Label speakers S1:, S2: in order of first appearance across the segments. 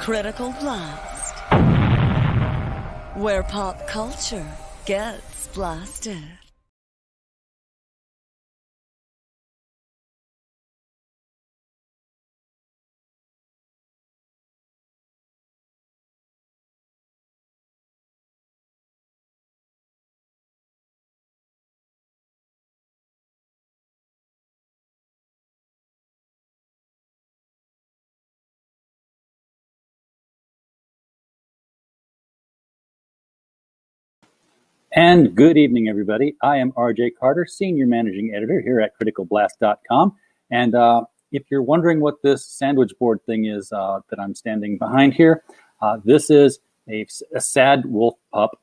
S1: Critical Blast, where pop culture gets blasted.
S2: And good evening, everybody. I am RJ Carter, Senior Managing Editor here at criticalblast.com. And if you're wondering what this sandwich board thing is that I'm standing behind here, this is a sad wolf pup.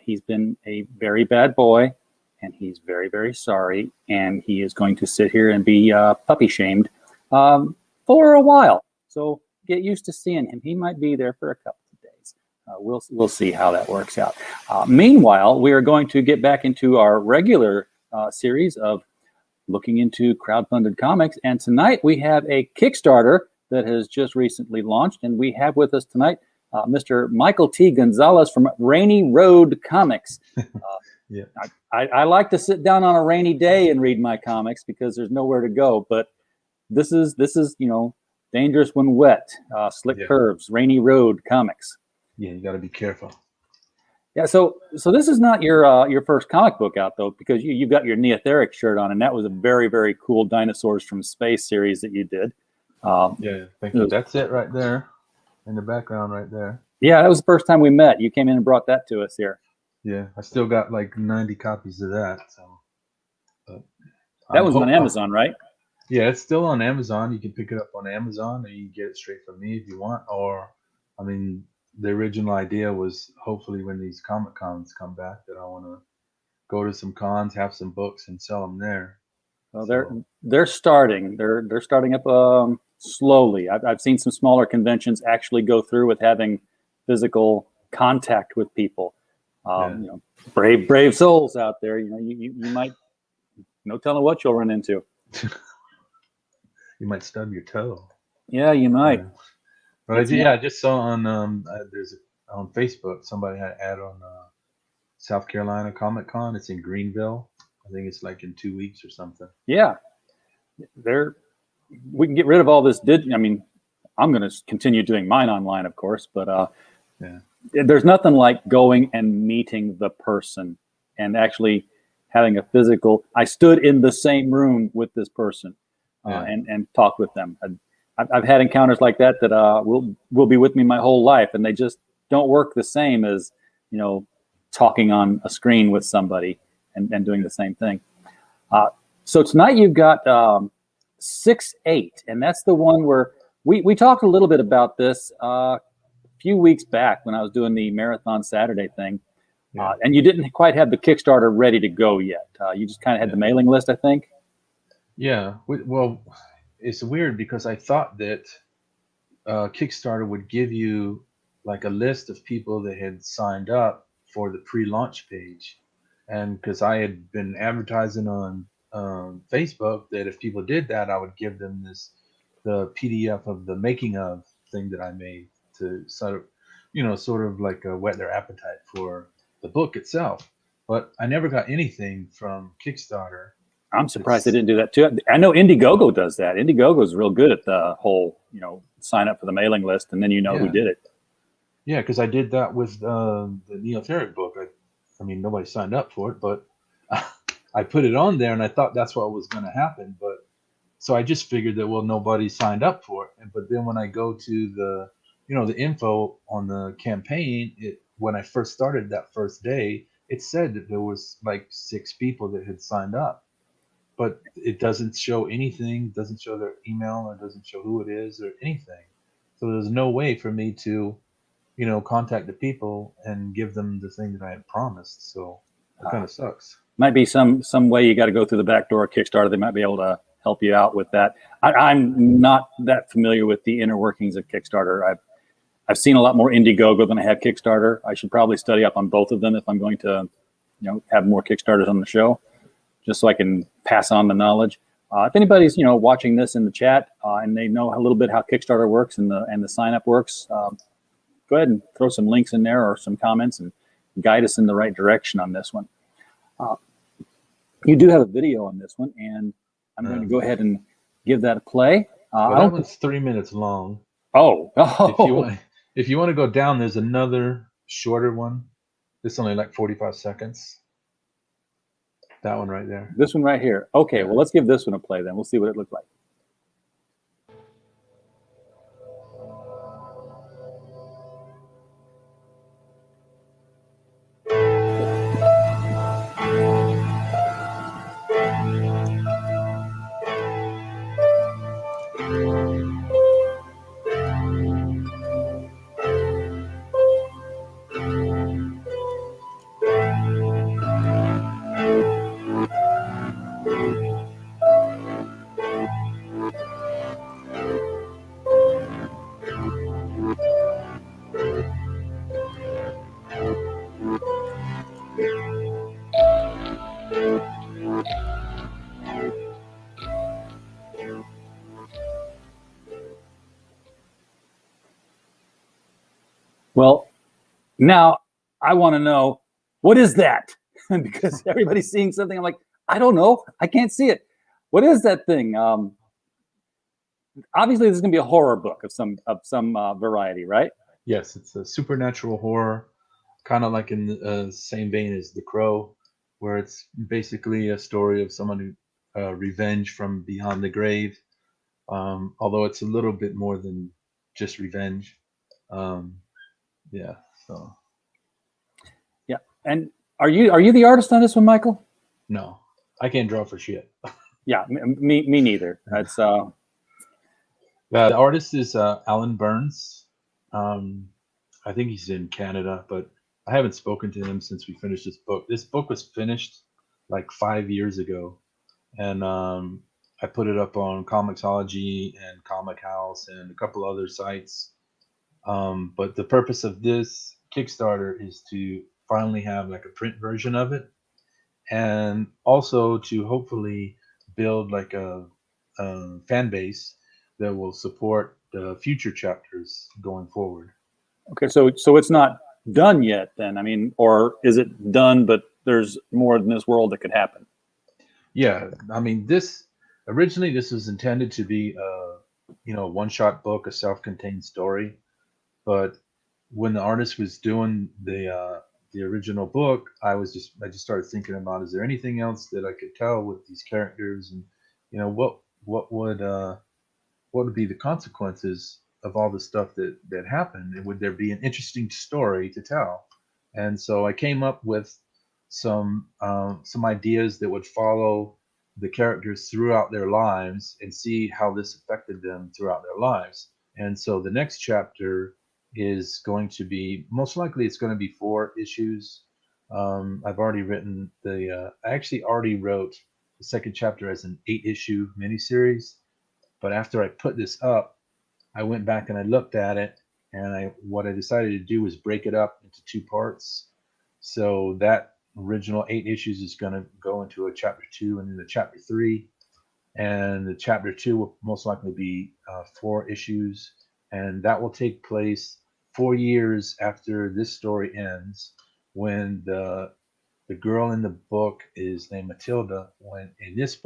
S2: He's been a very bad boy, and he's very, very sorry. And he is going to sit here and be puppy shamed for a while. So get used to seeing him. He might be there for a couple of days. We'll see how that works out. Meanwhile, we are going to get back into our regular series of looking into crowdfunded comics. And tonight we have a Kickstarter that has just recently launched. And we have with us tonight Mr. Michael T. Gonzalez from Rainy Road Comics.
S3: Yeah.
S2: I like to sit down on a rainy day and read my comics because there's nowhere to go. But this is Dangerous When Wet, Slick Curves, Rainy Road Comics.
S3: Yeah, you got to be careful.
S2: Yeah, so this is not your first comic book out though, because you've got your Neotheric shirt on, and that was a very, very cool Dinosaurs from Space series that you did.
S3: Yeah, thank you. That's it right there, in the background right there.
S2: Yeah, that was the first time we met. You came in and brought that to us here.
S3: Yeah, I still got like 90 copies of that. So
S2: that was on Amazon, right?
S3: Yeah, it's still on Amazon. You can pick it up on Amazon, or you can get it straight from me if you want. Or, I mean, the original idea was hopefully when these Comic Cons come back that I want to go to some cons, have some books, and sell them there.
S2: Well, they're starting. They're starting up slowly. I've seen some smaller conventions actually go through with having physical contact with people. Brave souls out there. You might no telling what you'll run into.
S3: You might stub your toe.
S2: Yeah, you might.
S3: But I just saw on on Facebook somebody had an ad on South Carolina Comic Con. It's in Greenville. I think it's like in 2 weeks or something.
S2: Yeah, we can get rid of all this. I'm going to continue doing mine online, of course, but there's nothing like going and meeting the person and actually having a physical. I stood in the same room with this person and talked with them. I've had encounters like that will be with me my whole life, and they just don't work the same as talking on a screen with somebody and doing the same thing. So tonight you've got 6-8, and that's the one where we talked a little bit about this a few weeks back when I was doing the Marathon Saturday thing, and you didn't quite have the Kickstarter ready to go yet. You just kind of had the mailing list, I think.
S3: Yeah, well, it's weird because I thought that Kickstarter would give you like a list of people that had signed up for the pre-launch page. And because I had been advertising on Facebook that if people did that, I would give them the PDF of the making of thing that I made to sort of like whet their appetite for the book itself. But I never got anything from Kickstarter.
S2: I'm surprised they didn't do that too. I know Indiegogo does that. Indiegogo is real good at the whole, sign up for the mailing list and then who did it. Yeah,
S3: because I did that with the Neotheric book. I mean, nobody signed up for it, but I put it on there and I thought that's what was going to happen. But so I just figured that, well, nobody signed up for it. But then when I go to the info on the campaign, when I first started that first day, it said that there was like 6 people that had signed up. But it doesn't show anything, doesn't show their email, or doesn't show who it is or anything. So there's no way for me to, contact the people and give them the thing that I had promised. So it kind of sucks.
S2: Might be some way you got to go through the back door of Kickstarter. They might be able to help you out with that. I'm not that familiar with the inner workings of Kickstarter. I've seen a lot more Indiegogo than I have Kickstarter. I should probably study up on both of them if I'm going to, have more Kickstarters on the show, just so I can pass on the knowledge. If anybody's watching this in the chat and they know a little bit how Kickstarter works and the sign up works, go ahead and throw some links in there or some comments and guide us in the right direction on this one. You do have a video on this one, and I'm going to go ahead and give that a play.
S3: Well, that one's 3 minutes long.
S2: Oh.
S3: If you want to go down, there's another shorter one. This is only like 45 seconds. That one right there.
S2: This one right here. Okay,
S3: Yeah.
S2: well, let's give this one a play then. We'll see what it looked like. Well, now I want to know, what is that? Because everybody's seeing something. I'm like, I don't know. I can't see it. What is that thing? Obviously, this is going to be a horror book of some variety, right?
S3: Yes, it's a supernatural horror, kind of like in the same vein as The Crow, where it's basically a story of someone who revenge from beyond the grave. Although it's a little bit more than just revenge. Yeah. So.
S2: Yeah. And are you the artist on this one, Michael?
S3: No, I can't draw for shit.
S2: Yeah, me neither. That's
S3: the artist is Alan Burns. I think he's in Canada, but I haven't spoken to him since we finished this book. This book was finished like 5 years ago, and I put it up on Comixology and Comic House and a couple other sites. But the purpose of this Kickstarter is to finally have like a print version of it, and also to hopefully build like a fan base that will support the future chapters going forward.
S2: Okay, so it's not done yet then. I mean, or is it done, but there's more in this world that could happen?
S3: Yeah, I mean, originally this was intended to be a one-shot book, a self-contained story. But when the artist was doing the original book, I just started thinking about, is there anything else that I could tell with these characters, and what would be the consequences of all the stuff that happened, and would there be an interesting story to tell? And so I came up with some ideas that would follow the characters throughout their lives and see how this affected them throughout their lives. And so the next chapter is going to be, most likely it's going to be 4 issues. I've already written I actually already wrote the second chapter as an 8-issue miniseries. But after I put this up, I went back and I looked at it, and what I decided to do was break it up into 2 parts. So that original 8 issues is going to go into a chapter 2 and then a chapter 3. And the chapter 2 will most likely be 4 issues. And that will take place 4 years after this story ends, when the girl in the book is named Matilda. When in this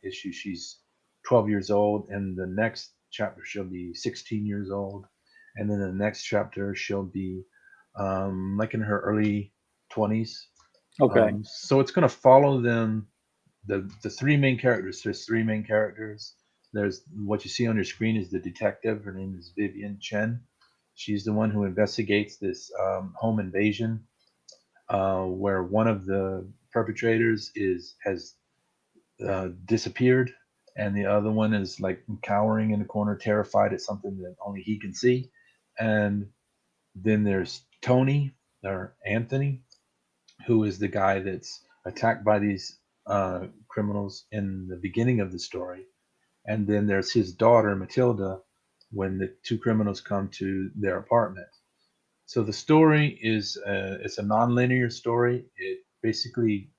S3: issue, she's 12 years old, and the next chapter she'll be 16 years old, and then the next chapter she'll be like in her early 20s.
S2: Okay.
S3: So it's going to follow them, the 3 main characters. There's 3 main characters. There's what you see on your screen is the detective. Her name is Vivian Chen. She's the one who investigates this home invasion, where one of the perpetrators has disappeared, and the other one is like cowering in the corner, terrified at something that only he can see. And then there's Tony, or Anthony, who is the guy that's attacked by these criminals in the beginning of the story. And then there's his daughter, Matilda, when the 2 criminals come to their apartment. So the story is it's a non-linear story. It basically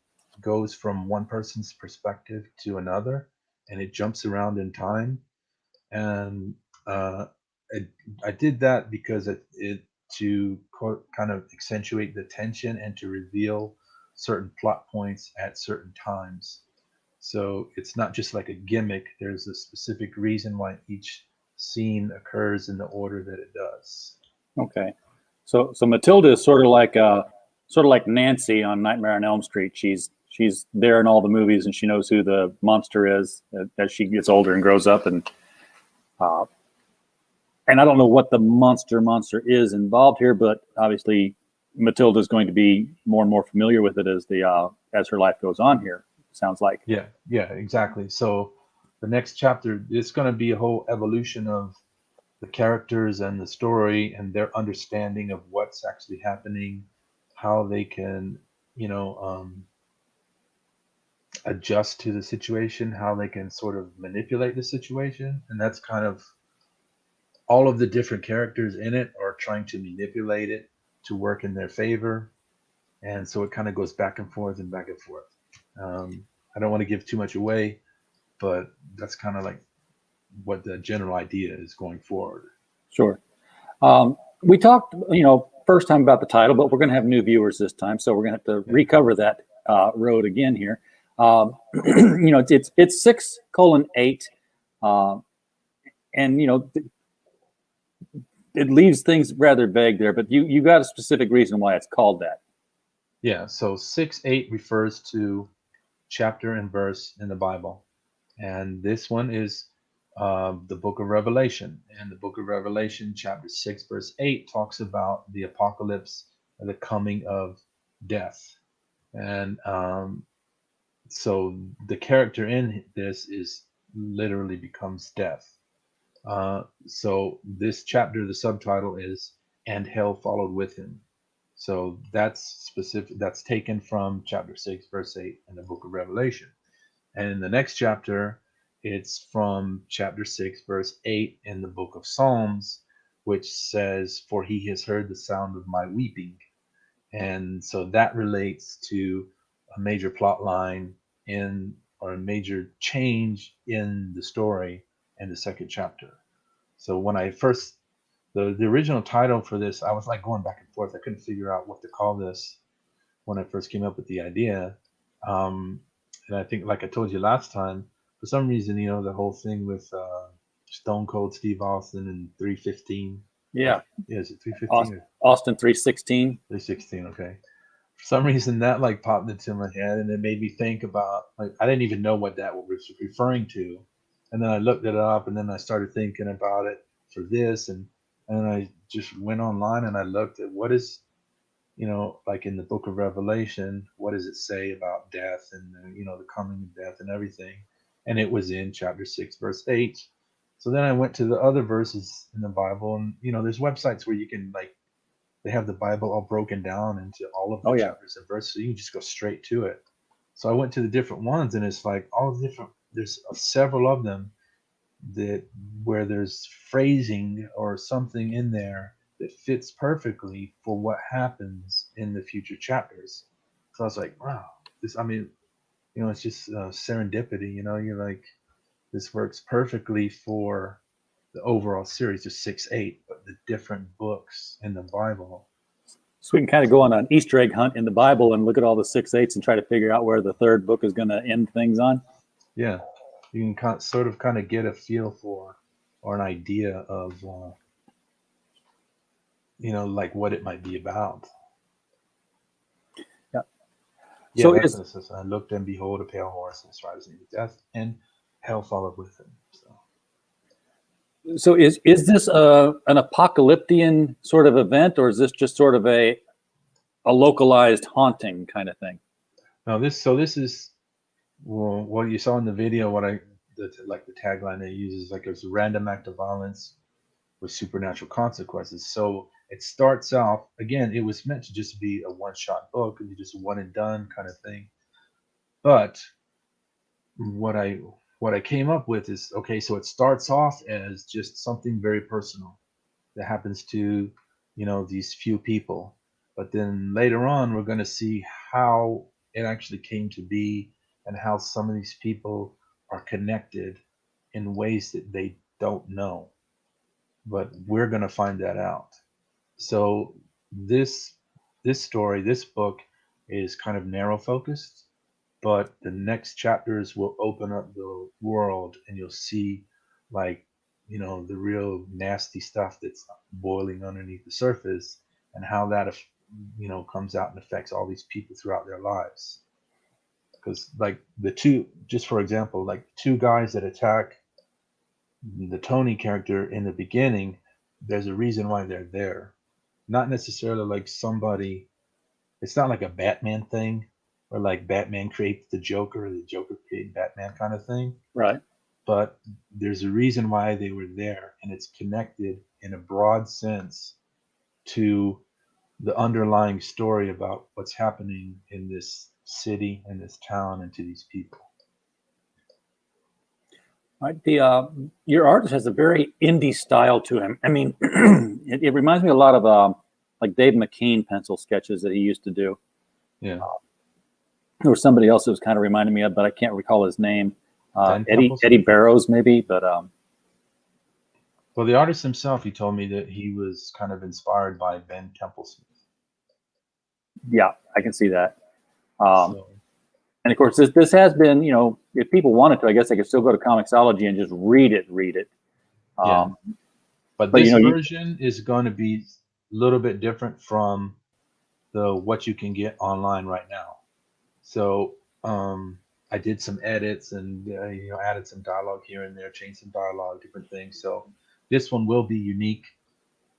S3: goes from one person's perspective to another. and it jumps around in time. And I, I did that because it to kind of accentuate the tension and to reveal certain plot points at certain times. So it's not just like a gimmick. There's a specific reason why each scene occurs in the order that it does.
S2: Okay. So Matilda is sort of like Nancy on Nightmare on Elm Street. She's there in all the movies, and she knows who the monster is as she gets older and grows up. Uh, and I don't know what the monster is involved here, but obviously Matilda is going to be more and more familiar with it as her life goes on here. Sounds like.
S3: Yeah, exactly. So the next chapter, it's going to be a whole evolution of the characters and the story and their understanding of what's actually happening, how they can, adjust to the situation, how they can sort of manipulate the situation. And that's kind of all of the different characters in it are trying to manipulate it to work in their favor. And so it kind of goes back and forth and back and forth. I don't want to give too much away, but that's kind of like what the general idea is going forward.
S2: Sure. We talked, first time about the title, but we're going to have new viewers this time, so we're going to have to recover that road again here. It's 6:8, and it leaves things rather vague there. But you got a specific reason why it's called that.
S3: Yeah. So 6:8 refers to chapter and verse in the Bible, and this one is the book of Revelation. And the book of Revelation, chapter 6, verse 8, talks about the apocalypse and the coming of death. And so the character in this is literally becomes death. So this chapter, the subtitle is "And Hell Followed with Him." So that's specific. That's taken from chapter 6, verse 8 in the book of Revelation. And in the next chapter, it's from chapter 6, verse 8 in the book of Psalms, which says, "For he has heard the sound of my weeping." And so that relates to a major plot line or a major change in the story in the second chapter. So when I first, the original title for this, I was like going back and forth. I couldn't figure out what to call this when I first came up with the idea. And I think, like I told you last time, for some reason, the whole thing with Stone Cold Steve Austin and 315.
S2: Yeah.
S3: Is it 315 or
S2: Austin 316?
S3: 316? Okay. For some reason, that like popped into my head, and it made me think about, like, I didn't even know what that was referring to, and then I looked it up, and then I started thinking about it for this, and I just went online and I looked at what is, like in the book of Revelation, what does it say about death and the coming of death and everything, and it was in chapter 6, verse 8. So then I went to the other verses in the Bible, and there's websites where you can, like, they have the Bible all broken down into all of the chapters and verses, so you can just go straight to it. So I went to the different ones, and it's like all the different. There's several of them where there's phrasing or something in there that fits perfectly for what happens in the future chapters. So I was like, wow, this. I mean, it's just serendipity. You're like, this works perfectly for the overall series, just 6-8, but the different books in the Bible.
S2: So we can kind of go on an Easter egg hunt in the Bible and look at all the 6-8s and try to figure out where the third book is going to end things on.
S3: Yeah, you can sort of kind of get a feel for or an idea of, like what it might be about.
S2: Yeah.
S3: Yeah, so that's what it says. I looked, and behold, a pale horse, and its rider's name is Death, and hell followed with him.
S2: So is this an apocalyptic sort of event, or is this just sort of a localized haunting kind of thing?
S3: No, this is, well, what you saw in the video. The tagline they use is like, it's a random act of violence with supernatural consequences. So it starts off, again, it was meant to just be a one-shot book, and just one and done kind of thing. But what I came up with is, okay, so it starts off as just something very personal that happens to, these few people. But then later on, we're going to see how it actually came to be, and how some of these people are connected in ways that they don't know, but we're going to find that out. So this story, this book is kind of narrow focused, but the next chapters will open up the world and you'll see, like, the real nasty stuff that's boiling underneath the surface, and how that comes out and affects all these people throughout their lives. Because, like, just for example, like two guys that attack the Tony character in the beginning, there's a reason why they're there. Not necessarily like somebody, it's not like a Batman thing, or like Batman creates the Joker or the Joker created Batman kind of thing.
S2: Right.
S3: But there's a reason why they were there, and it's connected in a broad sense to the underlying story about what's happening in this city and this town and to these people.
S2: Right. Your artist has a very indie style to him. I mean, it reminds me a lot of like Dave McKean pencil sketches that he used to do.
S3: Yeah.
S2: There was somebody else that was kind of reminding me of, but I can't recall his name. Eddie Barrows, maybe. But
S3: well, the artist himself, he told me that he was kind of inspired by Ben Templesmith.
S2: Yeah, I can see that.
S3: So,
S2: and of course, this has been, if people wanted to, I guess they could still go to Comixology and just read it.
S3: yeah. But this version is going to be a little bit different from what you can get online right now. So I did some edits and added some dialogue here and there, changed some dialogue, different things. So this one will be unique.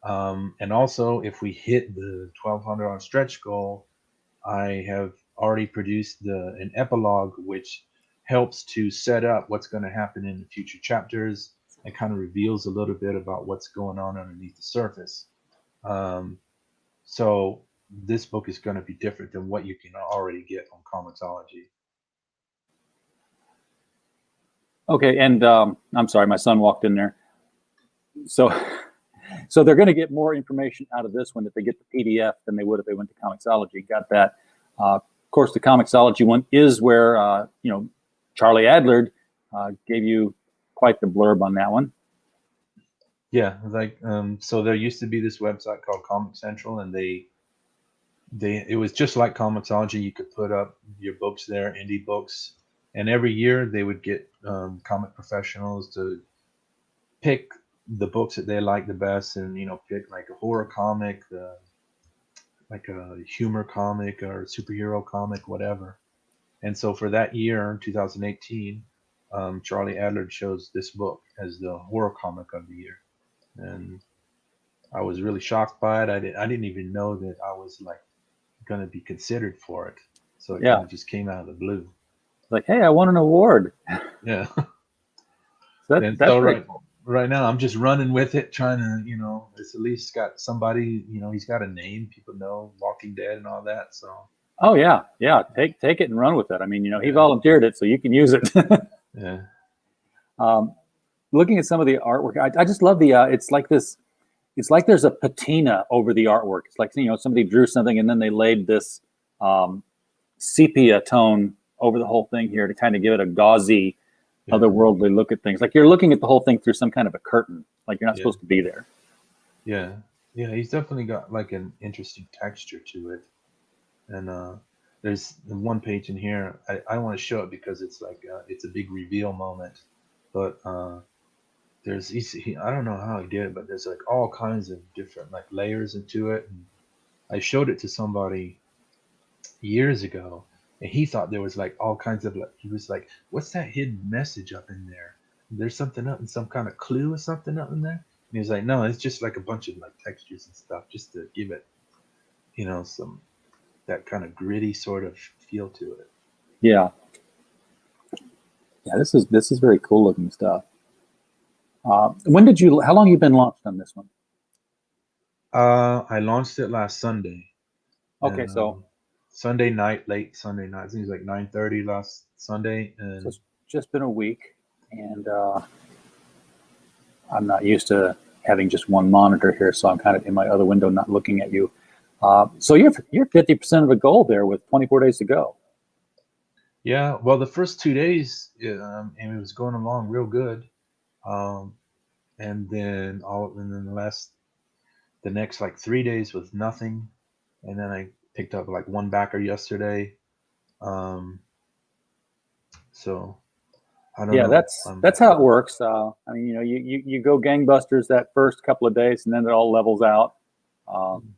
S3: And also, if we hit the 1,200 on stretch goal, I have already produced an epilogue, which helps to set up what's going to happen in the future chapters and kind of reveals a little bit about what's going on underneath the surface. So this book is going to be different than what you can already get on Comixology.
S2: Okay, and I'm sorry, my son walked in there. So they're going to get more information out of this one if they get the PDF than they would if they went to Comixology. Got that? Of course, the Comixology one is where Charlie Adler gave you quite the blurb on that one.
S3: Yeah, like so there used to be this website called Comic Central, and it was just like Comixology. You could put up your books there, indie books, and every year they would get comic professionals to pick the books that they like the best, and pick like a horror comic, like a humor comic or superhero comic, whatever. And so for that year, 2018, Charlie Adler chose this book as the horror comic of the year, and I was really shocked by it. I didn't even know that I was like going to be considered for it, so it kind of just came out of the blue.
S2: Like, hey, I won an award.
S3: Yeah.
S2: That's
S3: right now I'm just running with it, trying to, it's at least got somebody, he's got a name, people know, Walking Dead and all that. So.
S2: Oh yeah, take it and run with it. I mean, he volunteered it, so you can use it.
S3: Yeah.
S2: Looking at some of the artwork, I just love the. It's like this. It's like there's a patina over the artwork. It's like somebody drew something and then they laid this sepia tone over the whole thing here to kind of give it a gauzy, otherworldly look at things. Like you're looking at the whole thing through some kind of a curtain. Like you're not supposed to be there.
S3: Yeah, he's definitely got like an interesting texture to it. And there's one page in here. I want to show it because it's like it's a big reveal moment. But I don't know how he did it, but there's like all kinds of different like layers into it. And I showed it to somebody years ago, and he thought there was like all kinds of he was like, "What's that hidden message up in there? There's something up in some kind of clue or something up in there." And he was like, "No, it's just like a bunch of like textures and stuff, just to give it, some that kind of gritty sort of feel to it."
S2: Yeah. This is very cool looking stuff. How long have you been launched on this one?
S3: I launched it last Sunday.
S2: Okay,
S3: and,
S2: so
S3: Sunday night, late Sunday night. I think it was like 9:30 last Sunday, and
S2: so it's just been a week, and I'm not used to having just one monitor here, so I'm kind of in my other window, not looking at you. So you're 50% of the goal there with 24 days to go.
S3: Yeah, well, the first 2 days, and it was going along real good. Um, and then the next like 3 days was nothing. And then I picked up like one backer yesterday. Um, so I don't
S2: Yeah,
S3: know.
S2: that's how it works. I mean, you go gangbusters that first couple of days, and then it all levels out. Um,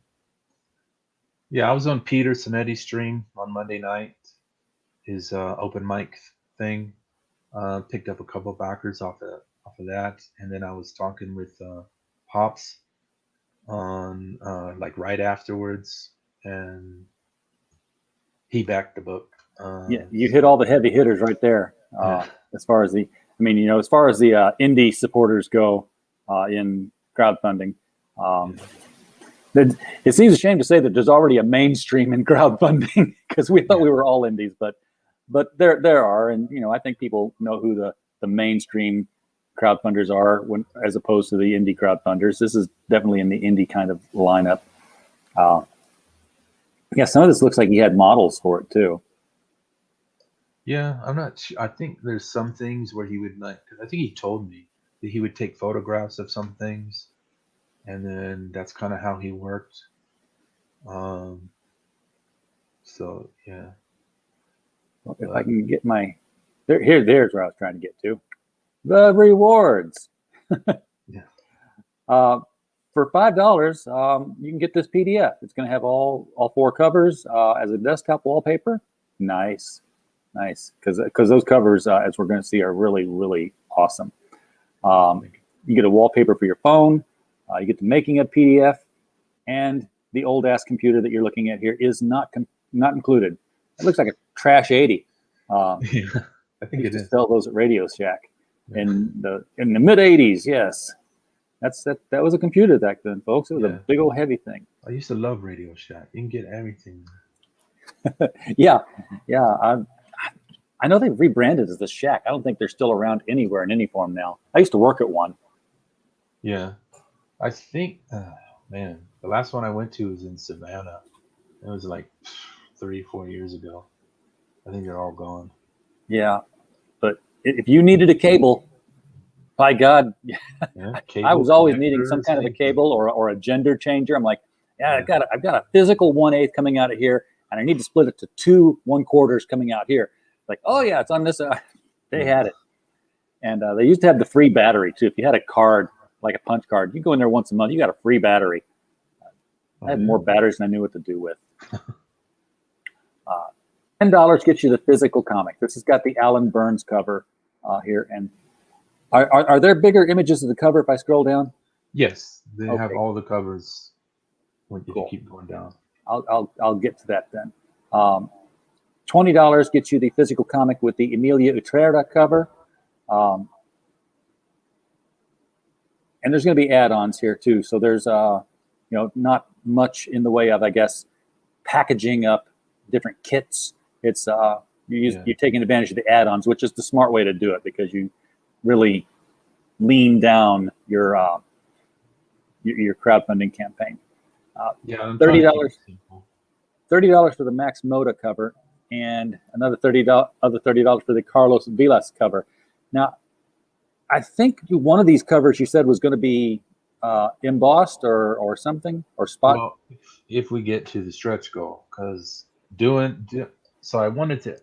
S3: Yeah, I was on Peter Sinetti's stream on Monday night, his open mic thing. Picked up a couple of backers off of that, and then I was talking with Pops on like right afterwards, and he backed the book.
S2: yeah, you hit
S3: So
S2: all the heavy hitters right there.
S3: yeah,
S2: As far as as far as the indie supporters go in crowdfunding, um,
S3: yeah,
S2: it seems a shame to say that there's already a mainstream in crowdfunding because we thought
S3: yeah,
S2: we were all indies, but there are, and I think people know who the mainstream crowdfunders are as opposed to the indie crowdfunders. This is definitely in the indie kind of lineup. Uh, yeah, some of this looks like he had models for it too.
S3: yeah. I'm not sure. I think there's some things where he would like. 'Cause I think he told me that he would take photographs of some things, and then that's kind of how he worked. Um, so yeah,
S2: If I
S3: but
S2: can get there's where I was trying to get to. The rewards.
S3: yeah,
S2: Uh, for $5, you can get this PDF. It's going to have all four covers as a desktop wallpaper. Nice, nice, because those covers, as we're going to see, are really really awesome. You get a wallpaper for your phone. You get the making of PDF, and the old ass computer that you're looking at here is not included. It looks like a trash 80.
S3: yeah. I think
S2: Used
S3: it
S2: to
S3: is.
S2: sell those at Radio Shack
S3: Yeah,
S2: in the mid '80s. Yes, that was a computer back then, folks. It was a
S3: yeah.
S2: big old heavy thing.
S3: I used to love Radio Shack. You can get everything.
S2: Yeah, yeah. I know they've rebranded as the Shack. I don't think they're still around anywhere in any form now. I used to work at one.
S3: Yeah, I think, man, the last one I went to was in Savannah. It was like 3, 4 years ago. I think they're all gone.
S2: Yeah, but if you needed a cable, by God,
S3: Yeah,
S2: I
S3: cable
S2: was always needing some
S3: connectors,
S2: kind of a
S3: anything.
S2: cable or a gender changer. I'm like, yeah,
S3: Yeah,
S2: I've got a physical 1/8 coming out of here, and I need to split it to 2 1/4s coming out here. Like, oh yeah, it's on this. They
S3: yeah.
S2: had it, and they used to have the free battery too. If you had a card like a punch card, you go in there once a month, you got a free battery. I
S3: Oh
S2: had
S3: yeah.
S2: more batteries than I knew what to do with. Uh, $10 gets you the physical comic. This has got the Alan Burns cover here, and are there bigger images of the cover if I scroll down?
S3: Yes, they have
S2: Okay,
S3: all the covers if you
S2: cool.
S3: keep going down.
S2: I'll get to that then. $20 gets you the physical comic with the Emilio Ultrera cover, um, and there's going to be add-ons here too. So there's not much in the way of, I guess, packaging up different kits. It's
S3: Yeah,
S2: you're taking advantage of the add-ons, which is the smart way to do it because you really lean down your crowdfunding campaign.
S3: yeah. I'm trying
S2: thirty
S3: to keep it
S2: dollars
S3: simple.
S2: $30 for the Max Moda cover, and another $30 for the Carlos Vilas cover. Now, I think one of these covers you said was going to be embossed or something or spot.
S3: Well, if we get to the stretch goal, because so I wanted to,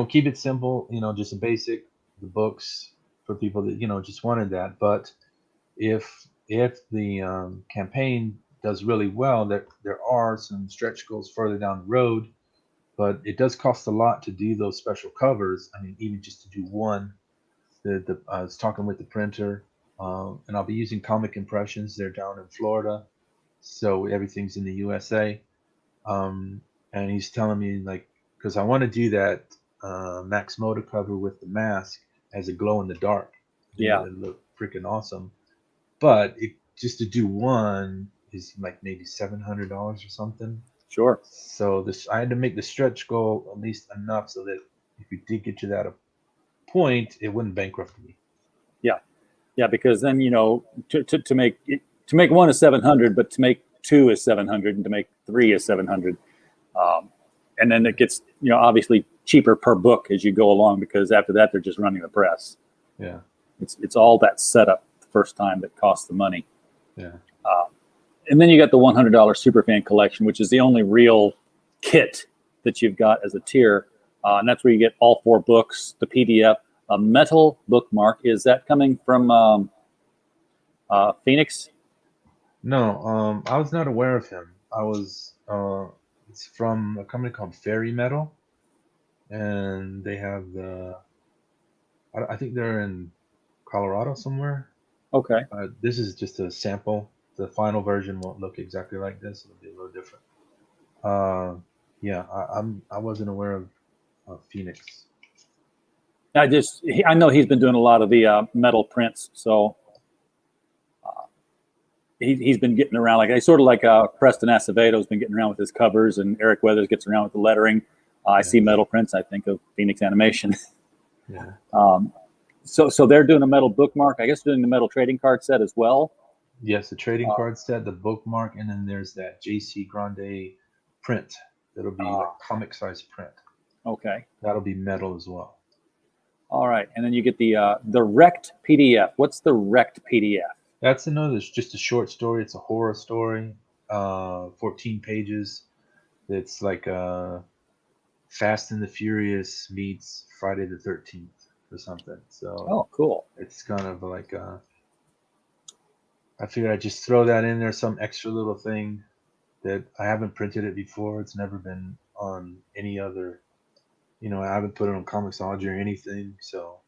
S3: keep it simple, just a basic, the books for people that, just wanted that. But if the campaign does really well, there are some stretch goals further down the road, but it does cost a lot to do those special covers. I mean, even just to do one, I was talking with the printer, and I'll be using Comic Impressions. They're down in Florida, so everything's in the USA. Um, and he's telling me like, because I want to do that Max Motor cover with the mask as a glow in the dark. I think
S2: Yeah,
S3: it'd look freaking awesome. But just to do one is like maybe $700 or something.
S2: sure.
S3: So I had to make the stretch goal at least enough so that if we did get to that point, it wouldn't bankrupt me.
S2: Yeah, yeah, because then to make one is 700, but to make two is 700, and to make three is 700. And then it gets obviously cheaper per book as you go along, because after that they're just running the press.
S3: Yeah.
S2: It's all that setup the first time that costs the money.
S3: Yeah.
S2: And then you got the $100 Superfan Collection, which is the only real kit that you've got as a tier. And that's where you get all 4 books, the PDF, a metal bookmark. Is that coming from Phoenix?
S3: No, I was not aware of him. I was, it's from a company called Fairy Metal, and they have I think they're in Colorado somewhere.
S2: Okay.
S3: This is just a sample. The final version won't look exactly like this. It'll be a little different. Yeah, I wasn't aware of Phoenix.
S2: I know he's been doing a lot of the metal prints, so he's been getting around, like sort of like Preston Acevedo's been getting around with his covers, and Eric Weathers gets around with the lettering. I see metal prints, I think of Phoenix Animation.
S3: Yeah.
S2: So they're doing a metal bookmark. I guess doing the metal trading card set as well.
S3: Yes, the trading card set, the bookmark, and then there's that JC Grande print. That'll be like comic size print.
S2: Okay.
S3: That'll be metal as well.
S2: All right, and then you get the wrecked PDF. What's the wrecked PDF?
S3: That's another. It's just a short story. It's a horror story. 14 pages. It's like Fast and the Furious meets Friday the 13th or something. So.
S2: Oh, cool.
S3: It's kind of like I figured I'd just throw that in there, some extra little thing that I haven't printed it before. It's never been on any other, I haven't put it on Comixology or anything. So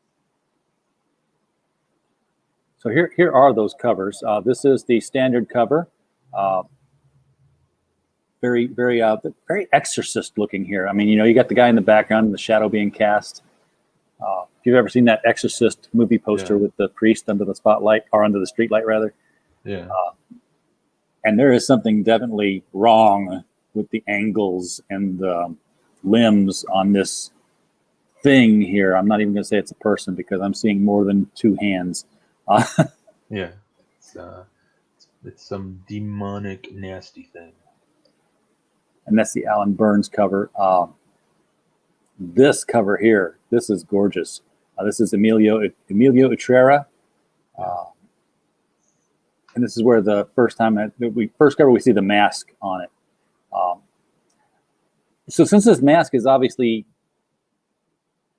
S2: here are those covers. This is the standard cover. Very, very, very Exorcist looking here. I mean, you got the guy in the background and the shadow being cast. If you've ever seen that Exorcist movie poster with the priest under the spotlight, or under the streetlight rather.
S3: Yeah.
S2: And there is something definitely wrong with the angles and the limbs on this thing here. I'm not even going to say it's a person, because I'm seeing more than 2 hands.
S3: Yeah. It's some demonic, nasty thing.
S2: And that's the Alan Burns cover. This cover here, this is gorgeous. This is Emilio Ultrera. And this is where the first cover we see the mask on it. So since this mask is obviously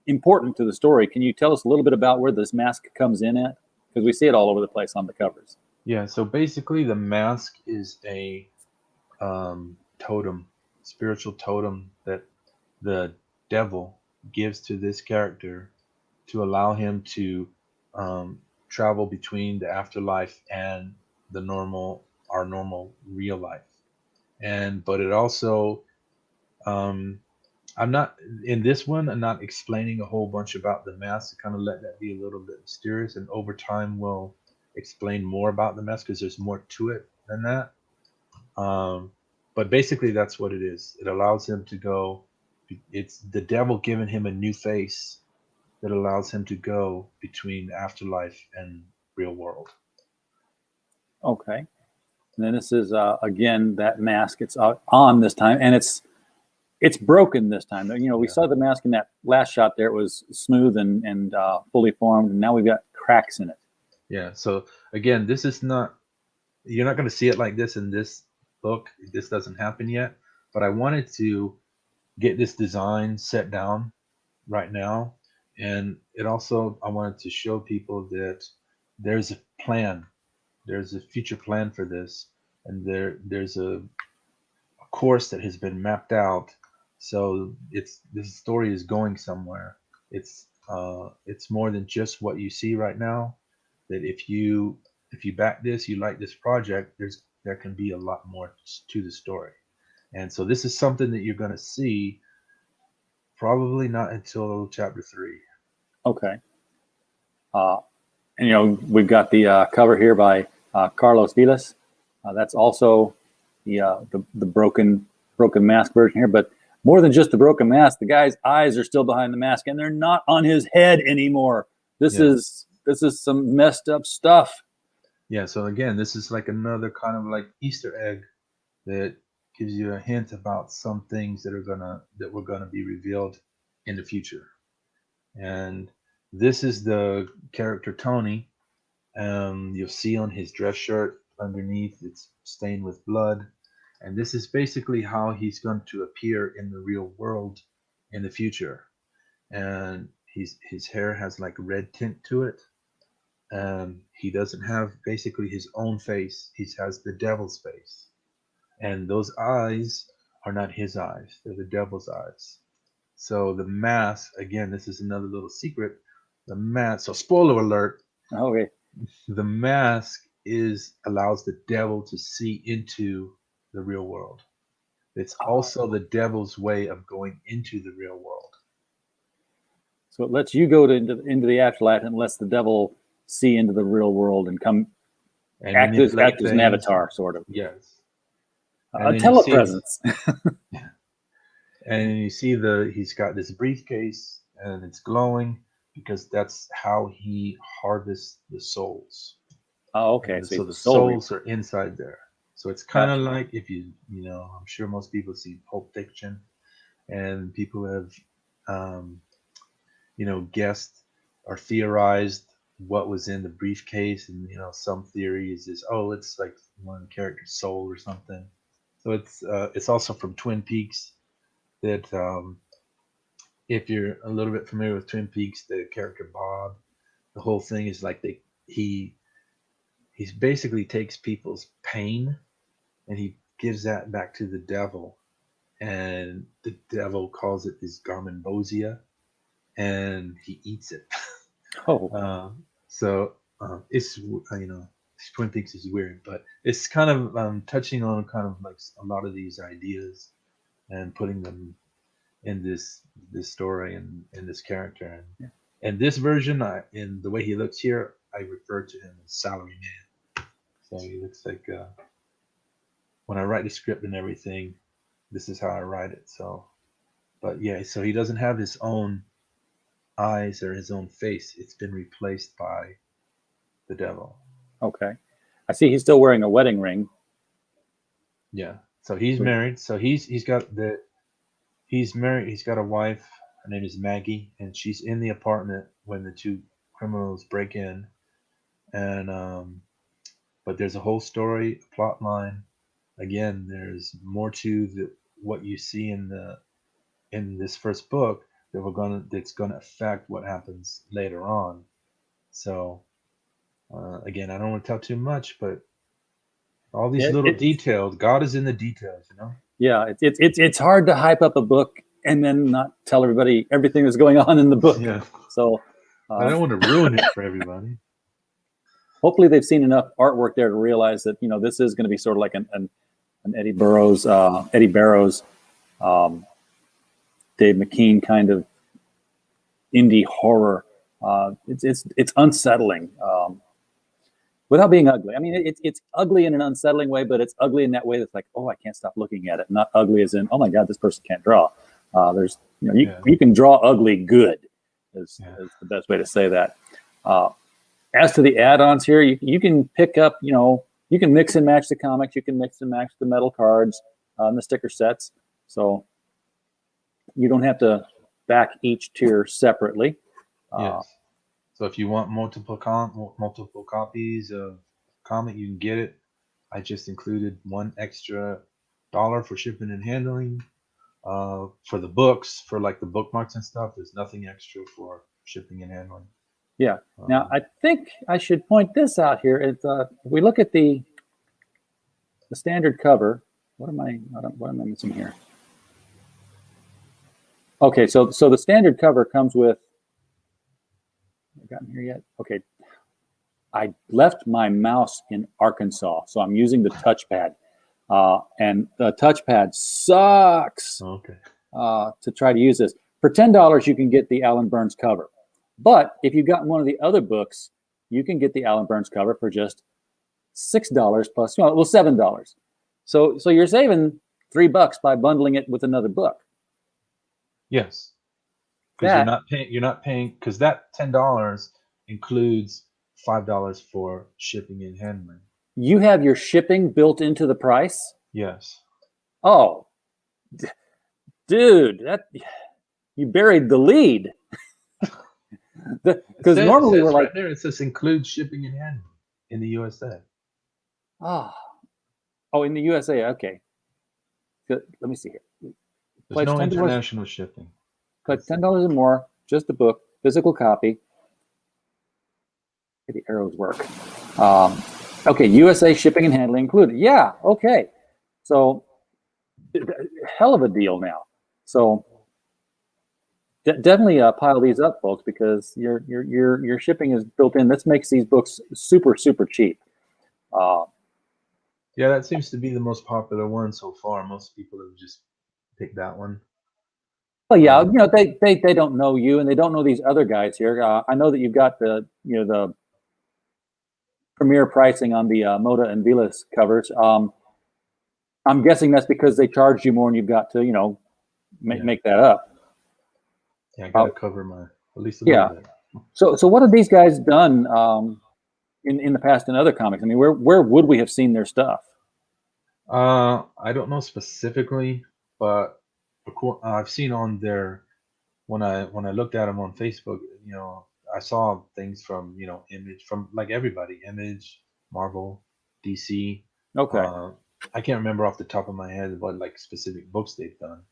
S2: important to the story, can you tell us a little bit about where this mask comes in at? Because we see it all over the place on the covers.
S3: Yeah, so basically the mask is a totem, spiritual totem that the devil gives to this character to allow him to travel between the afterlife and our normal real life. But it also, I'm not in this one, I'm not explaining a whole bunch about the mask, to kind of let that be a little bit mysterious, and over time we'll explain more about the mask, because there's more to it than that. But basically that's what it is. It allows him to go, it's the devil giving him a new face that allows him to go between afterlife and real world.
S2: Okay. And then this is, again, that mask. It's on this time, and it's broken this time. We saw the mask in that last shot there. It was smooth and fully formed, and now we've got cracks in it.
S3: Yeah, so again, this is not, you're not going to see it like this in this book. This doesn't happen yet, but I wanted to get this design set down right now. And it also, I wanted to show people that there's a plan. There's a future plan for this. And there's a course that has been mapped out. So this story is going somewhere. It's more than just what you see right now. That if you back this, you like this project, there can be a lot more to the story. And so this is something that you're going to see probably not until chapter 3. Okay.
S2: And we've got the cover here by Carlos Vilas. That's also the broken mask version here, but more than just the broken mask, the guy's eyes are still behind the mask, and they're not on his head anymore. This is some messed up stuff.
S3: Yeah. So again, this is like another kind of like Easter egg that gives you a hint about some things that were gonna be revealed in the future. And this is the character Tony. You'll see on his dress shirt underneath, it's stained with blood. And this is basically how he's going to appear in the real world in the future. And his hair has like red tint to it. He doesn't have basically his own face. He has the devil's face. And those eyes are not his eyes. They're the devil's eyes. So the mask, again, this is another little secret. The mask, so spoiler alert,
S2: Okay.
S3: the mask allows the devil to see into the real world. It's also the devil's way of going into the real world.
S2: So it lets you go into the afterlife and lets the devil see into the real world and come
S3: And
S2: act as
S3: manipulate
S2: an
S3: things.
S2: avatar, sort of.
S3: Yes.
S2: A telepresence.
S3: And you see he's got this briefcase and it's glowing because that's how he harvests the souls.
S2: Oh, okay.
S3: So the
S2: soul
S3: souls are inside there. So it's kind of like if I'm sure most people see Pulp Fiction, and people have, guessed or theorized what was in the briefcase, and some theory is this, it's like one of the character's soul or something. So it's also from Twin Peaks. That if you're a little bit familiar with Twin Peaks, the character Bob, the whole thing is like he basically takes people's pain and he gives that back to the devil, and the devil calls it his garmonbosia, and he eats it. It's Twin Peaks is weird, but it's kind of touching on kind of like a lot of these ideas and putting them in this story and in this character. And this version, in the way he looks here, I refer to him as Salary Man. So he looks like when I write the script and everything, this is how I write it. So he doesn't have his own eyes or his own face. It's been replaced by the devil.
S2: Okay. I see he's still wearing a wedding ring.
S3: Yeah. So he's married. So he's married. He's got a wife. Her name is Maggie, and she's in the apartment when the two criminals break in. And but there's a whole story, a plot line. Again, there's more to what you see in this first book that's gonna affect what happens later on. So again, I don't want to tell too much, but all these little details, God is in the details,
S2: Yeah, it's hard to hype up a book and then not tell everybody everything that's going on in the book.
S3: Yeah.
S2: So
S3: I don't want to ruin it for everybody.
S2: Hopefully they've seen enough artwork there to realize that this is going to be sort of like an Eddie Barrows, Dave McKean kind of indie horror. It's unsettling without being ugly. I mean, it's ugly in an unsettling way, but it's ugly in that way that's like, oh, I can't stop looking at it. Not ugly as in, oh my God, this person can't draw. You can draw ugly good is the best way to say that. As to the add-ons here, you can pick up, you can mix and match the comics. You can mix and match the metal cards and the sticker sets. So you don't have to back each tier separately.
S3: Yes. So if you want multiple copies of comic, you can get it. I just included $1 extra for shipping and handling. For the books, for like the bookmarks and stuff, there's nothing extra for shipping and handling.
S2: Yeah. Now I think I should point this out here. If we look at the standard cover, what am I missing here? Okay, so the standard cover comes with. Have I gotten here yet? Okay. I left my mouse in Arkansas, so I'm using the touchpad, and the touchpad sucks.
S3: Okay.
S2: To try to use this for $10, you can get the Alan Burns cover. But if you've gotten one of the other books, you can get the Alan Burns cover for just $6 plus, $7. So you're saving $3 by bundling it with another book.
S3: Yes, because you're not paying because that $10 includes $5 for shipping and handling.
S2: You have your shipping built into the price?
S3: Yes.
S2: Oh, dude, you buried the lead. Because normally we're like,
S3: right there, it says include shipping and handling in the USA.
S2: oh, in the USA, okay. Good. Let me see here.
S3: There's
S2: Pledge
S3: no
S2: $10,
S3: international shipping.
S2: pledge $10 or more, just a book, physical copy. The arrows work. Okay, USA shipping and handling included. Yeah, okay. So, hell of a deal now. So, definitely pile these up, folks, because your shipping is built in. This makes these books super cheap.
S3: Yeah, that seems to be the most popular one so far. Most people have just picked that one.
S2: Well, yeah, they don't know you, and they don't know these other guys here. I know that you've got the premier pricing on the Moda and Vilas covers. I'm guessing that's because they charged you more, and you've got to make that up.
S3: Yeah, I got to cover my at least a little bit.
S2: So what have these guys done in the past in other comics? I mean, where would we have seen their stuff?
S3: I don't know specifically, but I've seen on their when I looked at them on Facebook, I saw things from Image, from like everybody, Image, Marvel, DC.
S2: Okay.
S3: I can't remember off the top of my head what like specific books they've done,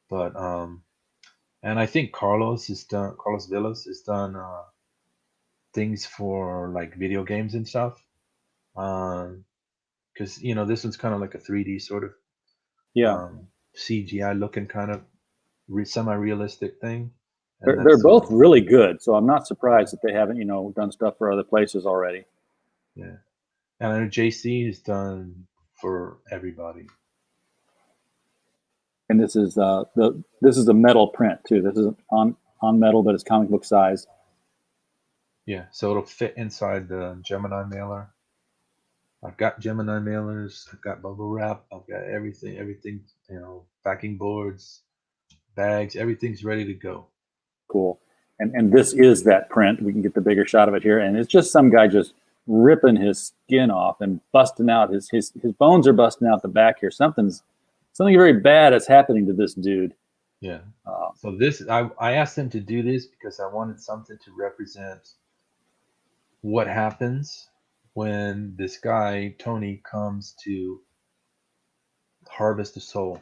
S3: but and I think Carlos Villas has done things for like video games and stuff. Because this one's kind of like a 3D sort of CGI looking kind of semi-realistic thing. And
S2: They're both really good, so I'm not surprised that they haven't done stuff for other places already.
S3: Yeah, and I know JC has done for everybody.
S2: And this is a metal print too. This is on metal, but it's comic book size.
S3: Yeah, so it'll fit inside the Gemini mailer. I've got Gemini mailers. I've got bubble wrap. I've got everything. Packing boards, bags. Everything's ready to go.
S2: Cool. And this is that print. We can get the bigger shot of it here, and it's just some guy just ripping his skin off and busting out his bones are busting out the back here. Something very bad is happening to this dude.
S3: Yeah. So this, I asked them to do this because I wanted something to represent what happens when this guy Tony comes to harvest a soul.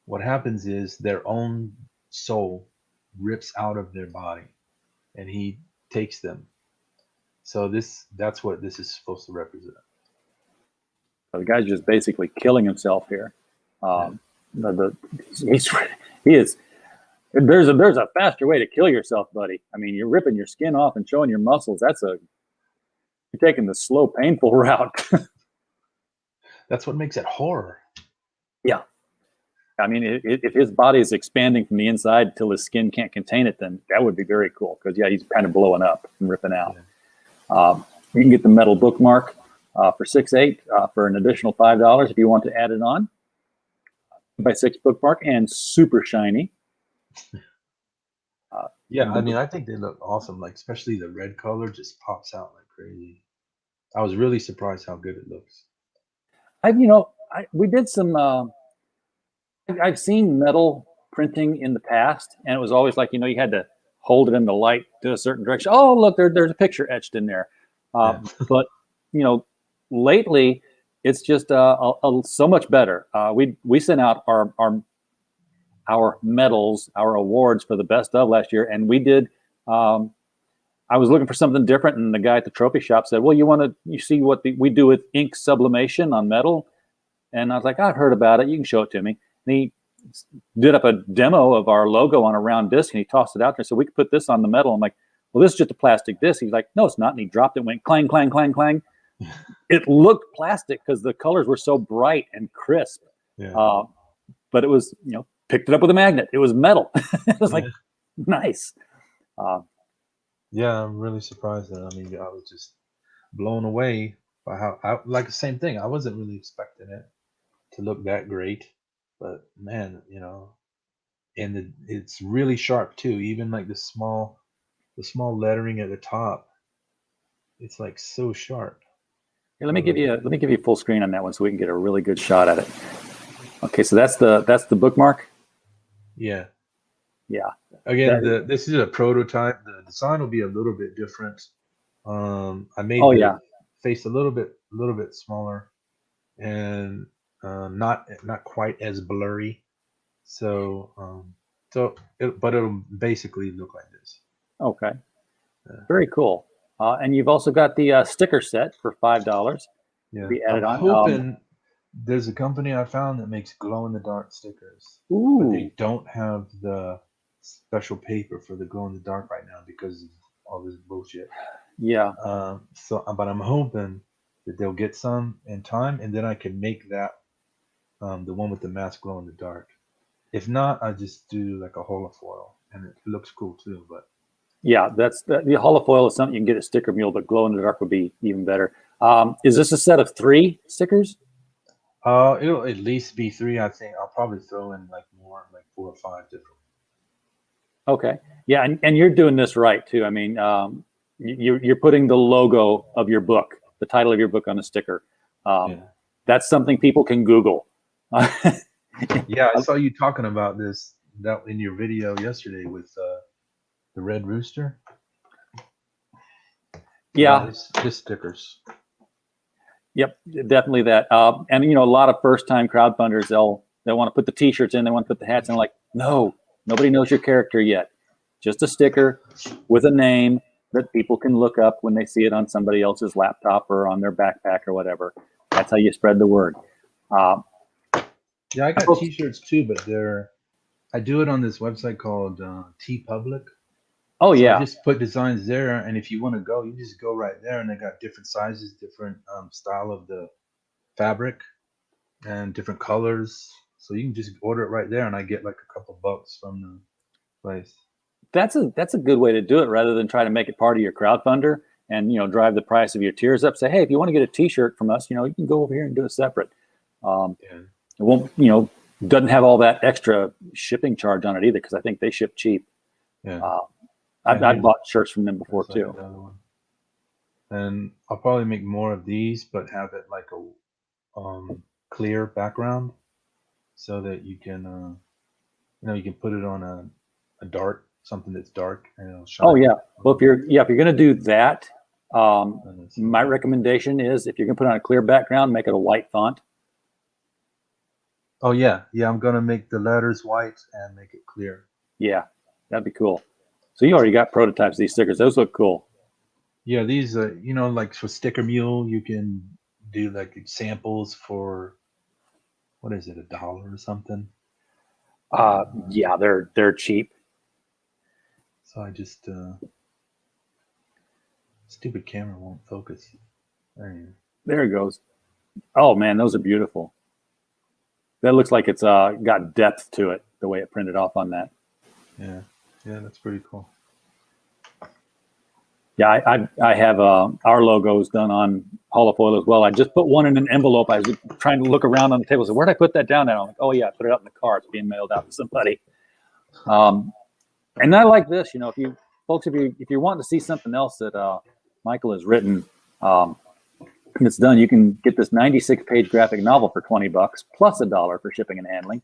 S3: What happens is their own soul rips out of their body, and he takes them. So that's what this is supposed to represent.
S2: So the guy's just basically killing himself here. He is. There's a faster way to kill yourself, buddy. I mean, you're ripping your skin off and showing your muscles. You're taking the slow, painful route.
S3: That's what makes it horror.
S2: Yeah. I mean, if his body is expanding from the inside until his skin can't contain it, then that would be very cool. Because he's kind of blowing up and ripping out. Yeah. You can get the metal bookmark for $6.8 for an additional $5 if you want to add it on. 2x6 bookmark and super shiny.
S3: I mean, I think they look awesome. Like especially the red color just pops out like crazy. I was really surprised how good it looks.
S2: We did some. I've seen metal printing in the past, and it was always like you had to hold it in the light to a certain direction. Oh, look, there's a picture etched in there. But lately it's just so much better. We sent out our medals, our awards for the best of last year, and we did. I was looking for something different, and the guy at the trophy shop said, "Well, you see what we do with ink sublimation on metal?" And I was like, "I've heard about it. You can show it to me." And he did up a demo of our logo on a round disc, and he tossed it out there. So we could put this on the metal. I'm like, "Well, this is just a plastic disc." He's like, "No, it's not." And he dropped it, and went clang, clang, clang, clang. It looked plastic because the colors were so bright and crisp. Yeah. But it was, picked it up with a magnet. It was metal. It was like, nice.
S3: Yeah, I'm really surprised that. I mean, I was just blown away by how, like the same thing. I wasn't really expecting it to look that great, but man, and it's really sharp too. Even like the small lettering at the top, it's like so sharp.
S2: Here, let me give you full screen on that one so we can get a really good shot at it. Okay, so that's the bookmark.
S3: Yeah.
S2: Yeah.
S3: Again,
S2: That-
S3: this is a prototype. The design will be a little bit different. I made
S2: oh
S3: the
S2: yeah.
S3: face a little bit smaller, and not quite as blurry. So but it'll basically look like this.
S2: Okay.
S3: Yeah.
S2: Very cool. And you've also got the sticker set for $5 to
S3: Yeah,
S2: be
S3: I'm
S2: added on.
S3: hoping there's a company I found that makes glow in the dark stickers, but
S2: Ooh.
S3: they don't have the special paper for the glow in the dark right now because of all this bullshit.
S2: Yeah.
S3: But I'm hoping that they'll get some in time, and then I can make that the one with the mask glow in the dark. If not, I just do like a holofoil, and it looks cool too. But
S2: Yeah, the holofoil is something you can get at Sticker Mule, but glow in the dark would be even better. Is this a set of 3 stickers?
S3: it'll at least be 3. I think I'll probably throw in like more, like 4 or 5 different.
S2: Okay. Yeah, and you're doing this right too. I mean, you're putting the logo of your book, the title of your book on a sticker.
S3: Yeah.
S2: That's something people can Google.
S3: Yeah, I saw you talking about this that in your video yesterday with the red rooster.
S2: Yeah.
S3: His stickers.
S2: Yep, definitely that. And a lot of first-time crowdfunders, they want to put the T-shirts in, they want to put the hats in. Like, no, nobody knows your character yet. Just a sticker with a name that people can look up when they see it on somebody else's laptop or on their backpack or whatever. That's how you spread the word.
S3: Yeah, I got T-shirts too, but I do it on this website called TeePublic.
S2: Oh,
S3: So
S2: yeah.
S3: I just put designs there, and if you want to go, you just go right there, and they got different sizes, different style of the fabric, and different colors. So you can just order it right there, and I get like a couple bucks from the place.
S2: That's a good way to do it rather than try to make it part of your crowdfunder and drive the price of your tiers up. Say, hey, if you want to get a T-shirt from us, you can go over here and do it separate.
S3: Yeah.
S2: It won't, doesn't have all that extra shipping charge on it either because I think they ship cheap.
S3: Yeah.
S2: I've bought shirts from them before
S3: There's
S2: too.
S3: like another one. And I'll probably make more of these, but have it like a clear background so that you can you can put it on a dark, something that's dark, and it'll shine.
S2: Oh yeah. Well, if you're going to do that, my recommendation is if you're going to put on a clear background, make it a white font.
S3: Oh yeah, I'm gonna make the letters white and make it clear.
S2: Yeah, that'd be cool. So you already got prototypes of these stickers. Those look cool.
S3: Yeah, these like for Sticker Mule, you can do like samples for what is it, $1 or something?
S2: Yeah, they're cheap.
S3: So I just stupid camera won't focus.
S2: There it goes. Oh man, those are beautiful. That looks like it's got depth to it, the way it printed off on that.
S3: Yeah, that's pretty cool.
S2: Yeah, I have our logos done on holofoil as well. I just put one in an envelope. I was trying to look around on the table. So where'd I put that down? And I'm like, oh yeah, I put it out in the car. It's being mailed out to somebody. And I like this. If you folks, if you're wanting to see something else that Michael has written, it's done. You can get this 96-page graphic novel for $20 plus $1 for shipping and handling.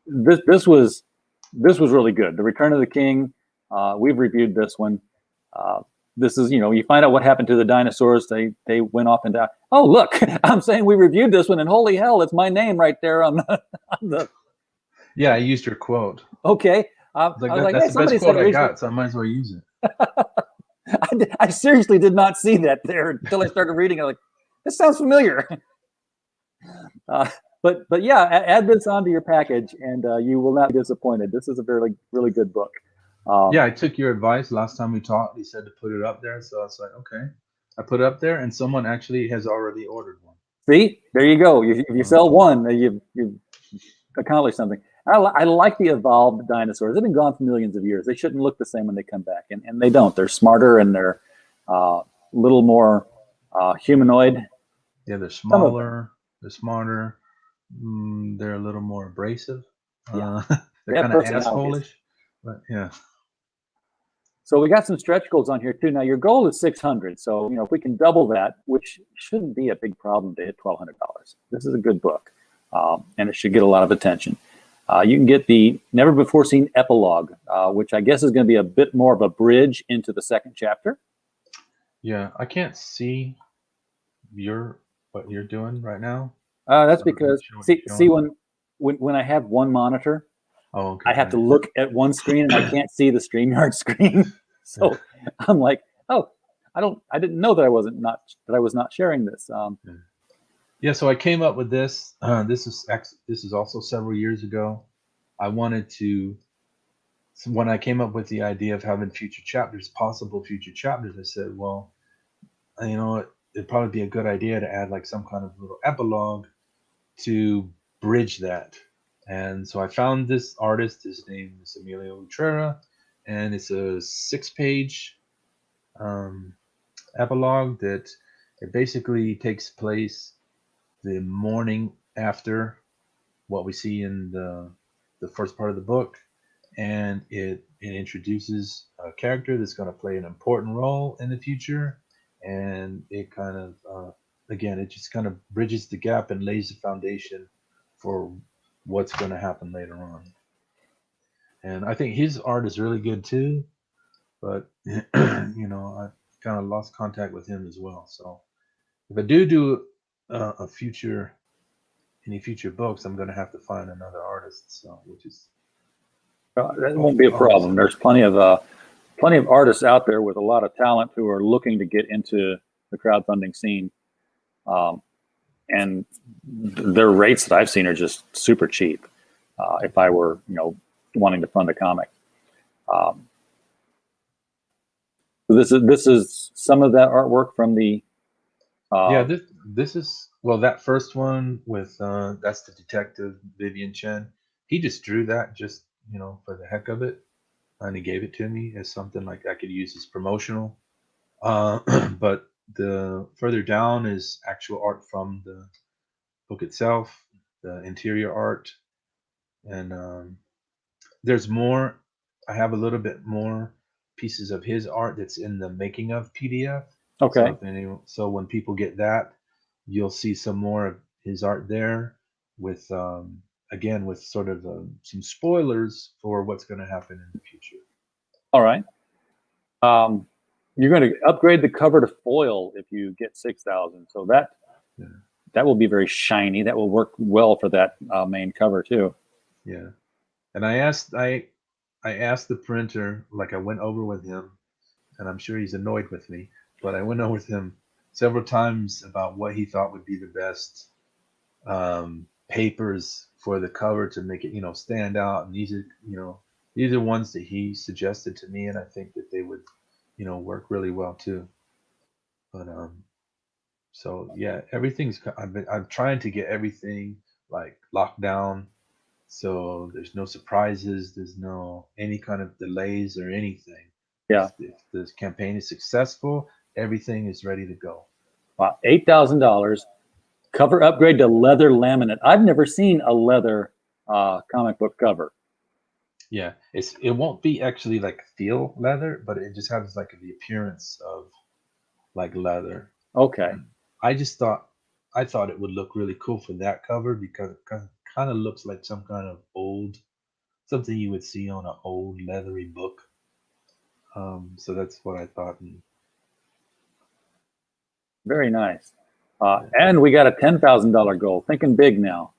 S2: This was really good. The Return of the King. We've reviewed this one. This is, you find out what happened to the dinosaurs. They went off and died. Oh, look, I'm saying we reviewed this one, and holy hell, it's my name right there on the.
S3: Yeah, I used your quote.
S2: Okay. I was like,
S3: that's
S2: hey,
S3: the best quote I got, so I might as well use it.
S2: I seriously did not see that there until I started reading it. Like, this sounds familiar. But yeah, add this onto your package, and you will not be disappointed. This is a really, really good book.
S3: Yeah, I took your advice last time we talked. You said to put it up there, so I was like, okay. I put it up there, and someone actually has already ordered one.
S2: See, there you go. If you sell one, you've accomplished something. I like the evolved dinosaurs. They've been gone for millions of years. They shouldn't look the same when they come back, and they don't. They're smarter and they're a little more humanoid.
S3: Yeah, they're smaller. They're smarter. They're a little more abrasive.
S2: Yeah.
S3: They're kind of asshole-ish. But yeah.
S2: So we got some stretch goals on here too. Now your goal is 600. So if we can double that, which shouldn't be a big problem to hit $1,200. This is a good book, and it should get a lot of attention. You can get the never before seen epilogue, which I guess is going to be a bit more of a bridge into the second chapter.
S3: Yeah, I can't see what you're doing right now.
S2: That's
S3: So I'm not
S2: because
S3: sure what you're
S2: see
S3: showing.
S2: when I have one monitor,
S3: Oh,
S2: I
S3: okay.
S2: have to look at one screen and I can't see the StreamYard screen.
S3: Yeah,
S2: So I'm like, oh, I didn't know that I was not sharing this.
S3: yeah. Yeah, so I came up with this. This is also several years ago. I wanted to so when I came up with the idea of having possible future chapters, I said, well, it'd probably be a good idea to add like some kind of little epilogue to bridge that. And so I found this artist. His name is Emilio Ultrera, and it's a 6-page um, epilogue that it basically takes place the morning after what we see in the first part of the book, and it introduces a character that's going to play an important role in the future, and it kind of again it just kind of bridges the gap and lays the foundation for what's going to happen later on. And I think his art is really good too, but I kind of lost contact with him as well. So if I do a future any future books, I'm going to have to find another artist. So which is
S2: That won't be a
S3: always
S2: problem. There's plenty of artists out there with a lot of talent who are looking to get into the crowdfunding scene. Um, and their rates that I've seen are just super cheap. If I were, wanting to fund a comic, so this is some of that artwork from the.
S3: yeah. This is well that first one with that's the detective Vivian Chen. He just drew that just for the heck of it, and he gave it to me as something like I could use as promotional. But the further down is actual art from the book itself, the interior art, and there's more. I have a little bit more pieces of his art that's in the making of PDF. So
S2: Okay.
S3: so when people get that, you'll see some more of his art there with again with sort of some spoilers for what's going to happen in the future.
S2: All right. You're going to upgrade the cover to foil if you get 6,000. So
S3: Yeah.
S2: that will be very shiny. That will work well for that main cover too.
S3: Yeah. And I asked the printer, like I went over with him, and I'm sure he's annoyed with me, but I went over with him several times about what he thought would be the best papers for the cover to make it, stand out. And these are ones that he suggested to me, and I think that they would, work really well too. But so yeah, I'm trying to get everything like locked down, so there's no surprises, there's no any kind of delays or anything.
S2: Yeah.
S3: If this campaign is successful, everything is ready to go.
S2: Wow. $8,000 cover upgrade to leather laminate. I've never seen a leather comic book cover.
S3: Yeah, it won't be actually like feel leather, but it just has like the appearance of like leather.
S2: Okay.
S3: And I thought it would look really cool for that cover because it kind of looks like some kind of something you would see on an old leathery book. So that's what I thought. And
S2: Very nice. And we got a $10,000 goal. Thinking big now.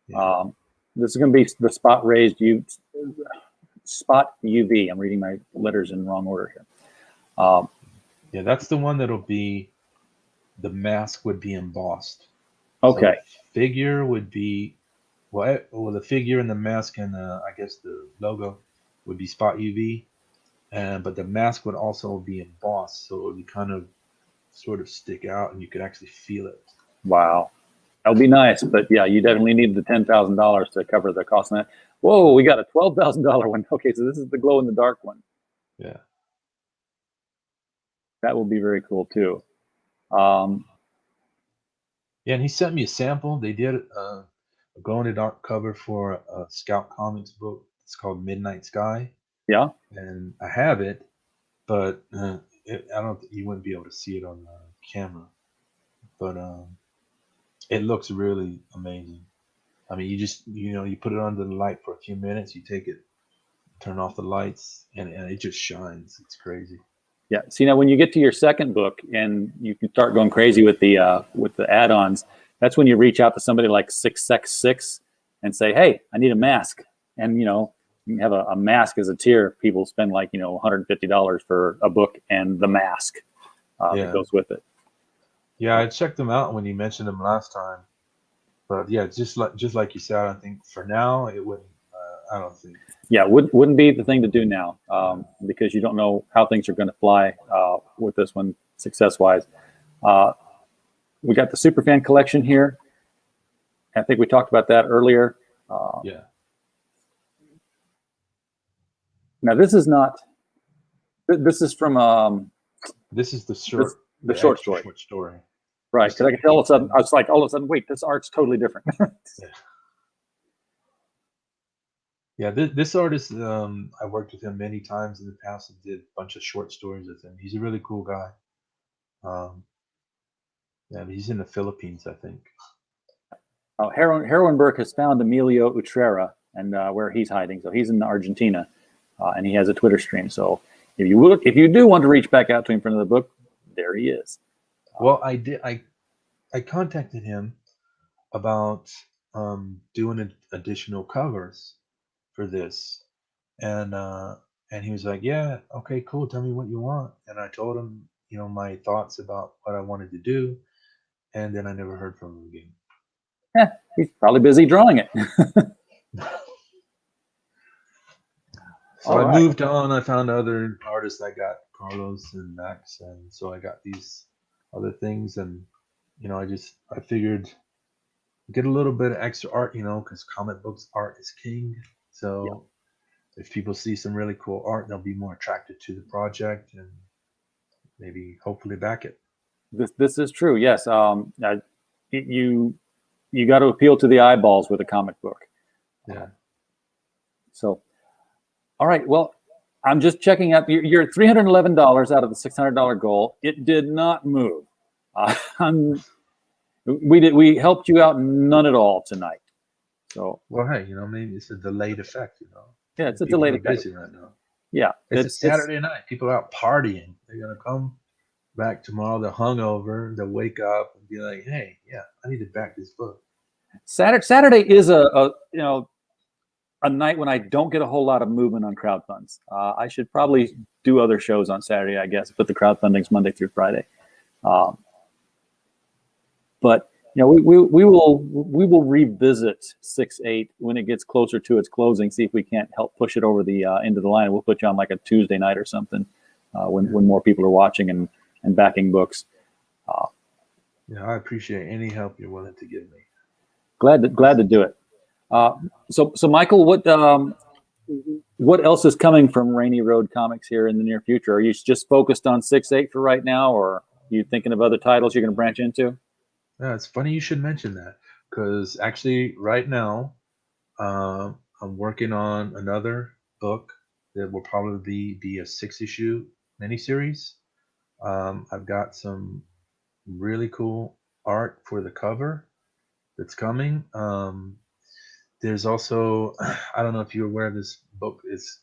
S3: yeah,
S2: This is going to be the spot UV. I'm reading my letters in the wrong order here.
S3: yeah, that's the one that'll be the mask would be embossed.
S2: Okay.
S3: So the figure would be the figure and the mask and I guess the logo would be spot UV, but the mask would also be embossed, so it would be kind of sort of stick out, and you could actually feel it.
S2: Wow. That would be nice, but yeah, you definitely need the $10,000 to cover the cost of that. Whoa, we got a $12,000 one. Okay, so this is the glow in the dark one.
S3: Yeah.
S2: That will be very cool too.
S3: Yeah, and he sent me a sample. They did a glow in the dark cover for a Scout Comics book. It's called Midnight Sky,
S2: Yeah.
S3: and I have it, but I don't. You wouldn't be able to see it on the camera, but it looks really amazing. I mean, you put it under the light for a few minutes, you take it, turn off the lights, and it just shines. It's crazy.
S2: Yeah. See, now when you get to your second book and you can start going crazy with the add-ons, that's when you reach out to somebody like 666 and say, "Hey, I need a mask." And you can have a mask as a tier. People spend like $150 for a book and the mask that goes with it.
S3: Yeah, I checked them out when you mentioned them last time. But yeah, just like you said, I think for now it wouldn't. I don't think.
S2: Yeah, wouldn't be the thing to do now because you don't know how things are going to fly with this one success-wise. We got the Superfan Collection here. I think we talked about that earlier.
S3: Yeah.
S2: Now this is not. This is from.
S3: This is the short.
S2: The short story.
S3: Short story.
S2: Right, because I could tell all of a sudden. I was like, all of a sudden, wait, this art's totally different.
S3: Yeah, this artist, I worked with him many times in the past and did a bunch of short stories with him. He's a really cool guy. Yeah, he's in the Philippines, I think.
S2: Heroenberg has found Emilio Ultrera and where he's hiding. So he's in Argentina, and he has a Twitter stream. So if you do want to reach back out to him for another book, there he is.
S3: Well, I did. I contacted him about doing additional covers for this, and he was like, "Yeah, okay, cool. Tell me what you want." And I told him, my thoughts about what I wanted to do, and then I never heard from him again.
S2: Yeah, he's probably busy drawing it.
S3: So I moved on. I found other artists. I got Carlos and Max, and so I got these other things, and I figured get a little bit of extra art, because comic books art is king. So if people see some really cool art, they'll be more attracted to the project and maybe hopefully back it.
S2: This is true. Yes. You got to appeal to the eyeballs with a comic book.
S3: Yeah.
S2: So, all right. Well, I'm just checking out. You're at $311 out of the $600 goal. It did not move. We helped you out none at all tonight. So
S3: well, hey, maybe it's a delayed effect.
S2: Yeah, it's a delayed effect.
S3: Busy right now.
S2: Yeah,
S3: it's a Saturday night. People are out partying. They're gonna come back tomorrow. They're hungover. They'll wake up and be like, "Hey, yeah, I need to back this book."
S2: Saturday is a night when I don't get a whole lot of movement on crowdfunds. I should probably do other shows on Saturday, I guess, but the crowdfunding's Monday through Friday. But we will revisit 6/8 when it gets closer to its closing. See if we can't help push it over the end of the line. We'll put you on like a Tuesday night or something when more people are watching and backing books.
S3: Yeah, I appreciate any help you're willing to give me.
S2: Glad to do it. So Michael, what else is coming from Rainy Road Comics here in the near future? Are you just focused on 6/8 for right now, or are you thinking of other titles you're going to branch into?
S3: Yeah, it's funny you should mention that, because actually right now I'm working on another book that will probably be a 6-issue miniseries. I've got some really cool art for the cover that's coming. There's also, I don't know if you're aware of this book. It's,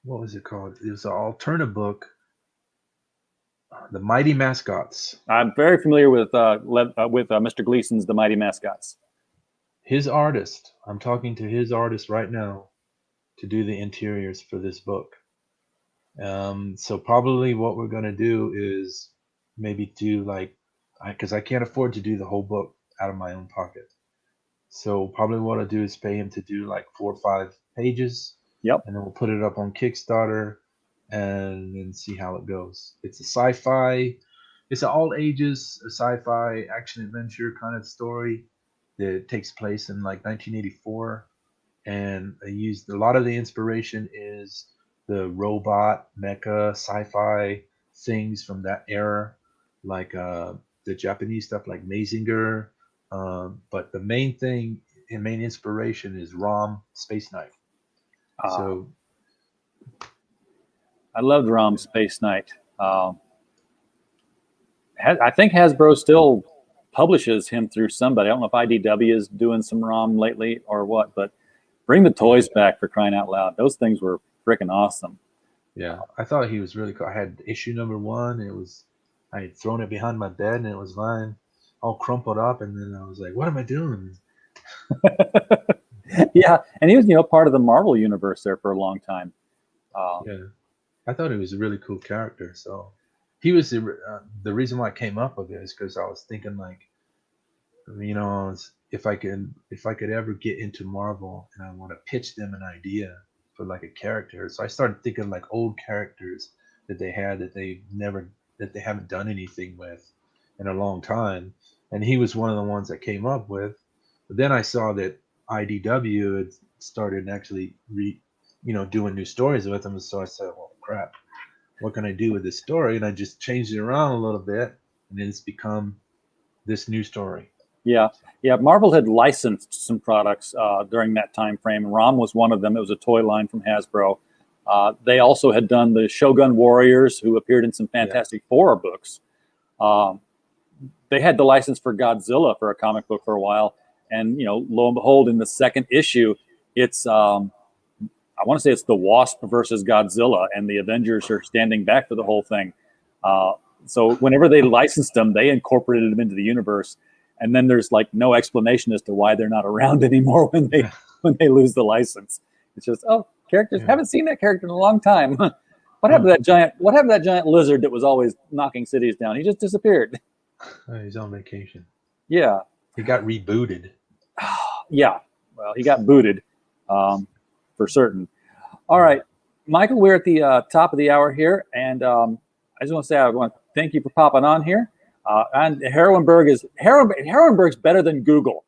S3: what was it called? It was an alternative book, The Mighty Mascots.
S2: I'm very familiar with Mr. Gleason's The Mighty Mascots.
S3: His artist, I'm talking to his artist right now to do the interiors for this book. So probably what we're going to do is maybe do because I can't afford to do the whole book out of my own pocket. So probably what I'll do is pay him to do like 4 or 5 pages.
S2: Yep.
S3: And then we'll put it up on Kickstarter and then see how it goes. It's a sci-fi, it's an all ages sci-fi action adventure kind of story that takes place in like 1984. And I used a lot of the inspiration is the robot, mecha, sci-fi things from that era, like the Japanese stuff like Mazinger. But the main thing and main inspiration is ROM Space Knight. So
S2: I loved ROM Space Knight. I think Hasbro still publishes him through somebody. I don't know if IDW is doing some ROM lately or what, but bring the toys back, for crying out loud. Those things were freaking awesome.
S3: Yeah, I thought he was really cool. I had issue number 1. I had thrown it behind my bed, and it was lying all crumpled up. And then I was like, "What am I doing?"
S2: Yeah, and he was, part of the Marvel universe there for a long time.
S3: Yeah, I thought he was a really cool character. So he was the reason why I came up with it is because I was thinking like, if I could ever get into Marvel and I want to pitch them an idea for like a character. So I started thinking like old characters that they had that they haven't done anything with in a long time. And he was one of the ones that came up with. But then I saw that IDW had started actually doing new stories with him. So I said, well, crap, what can I do with this story? And I just changed it around a little bit, and then it's become this new story.
S2: Yeah. Marvel had licensed some products during that time frame. ROM was one of them. It was a toy line from Hasbro. They also had done the Shogun Warriors, who appeared in some Fantastic Four books. They had the license for Godzilla for a comic book for a while. And, lo and behold, in the second issue, it's, I want to say it's the Wasp versus Godzilla, and the Avengers are standing back for the whole thing. So whenever they licensed them, they incorporated them into the universe. And then there's like no explanation as to why they're not around anymore when they lose the license. It's just, characters, haven't seen that character in a long time. What happened to that giant lizard that was always knocking cities down? He just disappeared.
S3: He's on vacation.
S2: Yeah.
S3: He got rebooted.
S2: Yeah. Well, he got booted, for certain. All right, Michael, we're at the top of the hour here, and I just want to say I want to thank you for popping on here. And Heroenberg's better than Google.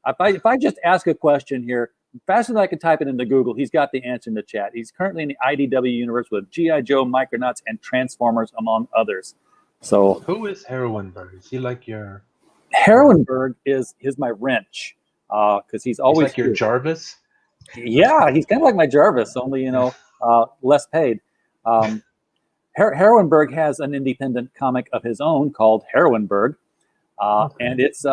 S2: If I just ask a question here, faster than I can type it into Google, he's got the answer in the chat. He's currently in the IDW universe with G.I. Joe, Micronauts, and Transformers, among others. So
S3: who is Heroenberg? Is he like your...
S2: Heroenberg is my wrench, because he's always
S3: like your Jarvis.
S2: Yeah, he's kind of like my Jarvis, only less paid. Heroenberg has an independent comic of his own called Heroenberg, and it's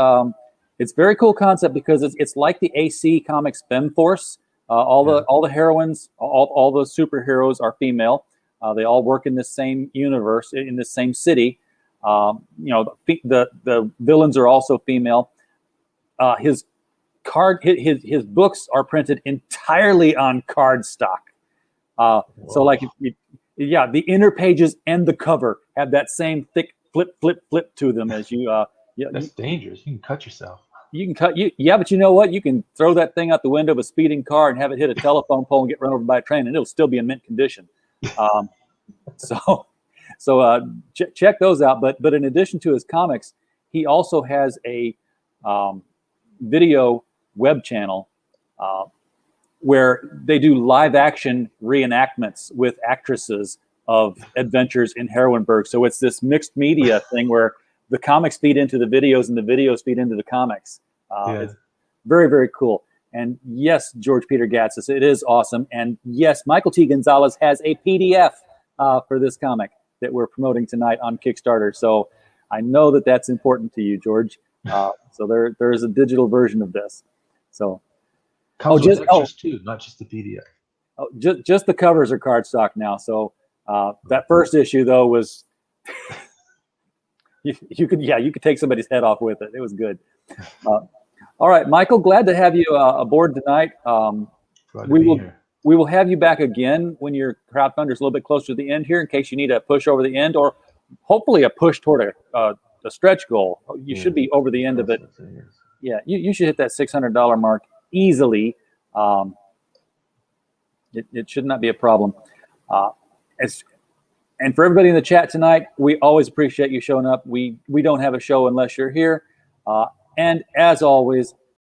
S2: very cool concept because it's like the AC Comics Femme Force. All the heroines, all the superheroes are female. They all work in the same universe, in the same city. The villains are also female. His books are printed entirely on cardstock. So like, the inner pages and the cover have that same thick flip to them as you.
S3: That's dangerous. You can cut yourself.
S2: You can cut but you know what? You can throw that thing out the window of a speeding car and have it hit a telephone pole and get run over by a train, and it'll still be in mint condition. Check those out. But in addition to his comics, he also has a video web channel where they do live action reenactments with actresses of adventures in Heroenberg. So it's this mixed media thing where the comics feed into the videos and the videos feed into the comics. It's very, very cool. And yes, George Peter Gatsis, it is awesome. And yes, Michael T. Gonzalez has a PDF for this comic that we're promoting tonight on Kickstarter. So I know that that's important to you, George. So there is a digital version of this. So
S3: comes with extras too, not just the PDF.
S2: Just the covers are cardstock now. So that first issue though was you could take somebody's head off with it. It was good. All right, Michael, glad to have you aboard tonight. We will have you back again when your crowdfunder is a little bit closer to the end here, in case you need a push over the end, or hopefully a push toward a stretch goal. You should be over the end of it. Yeah, you should hit that $600 mark easily. It should not be a problem. And for everybody in the chat tonight, we always appreciate you showing up. We don't have a show unless you're here. And as always,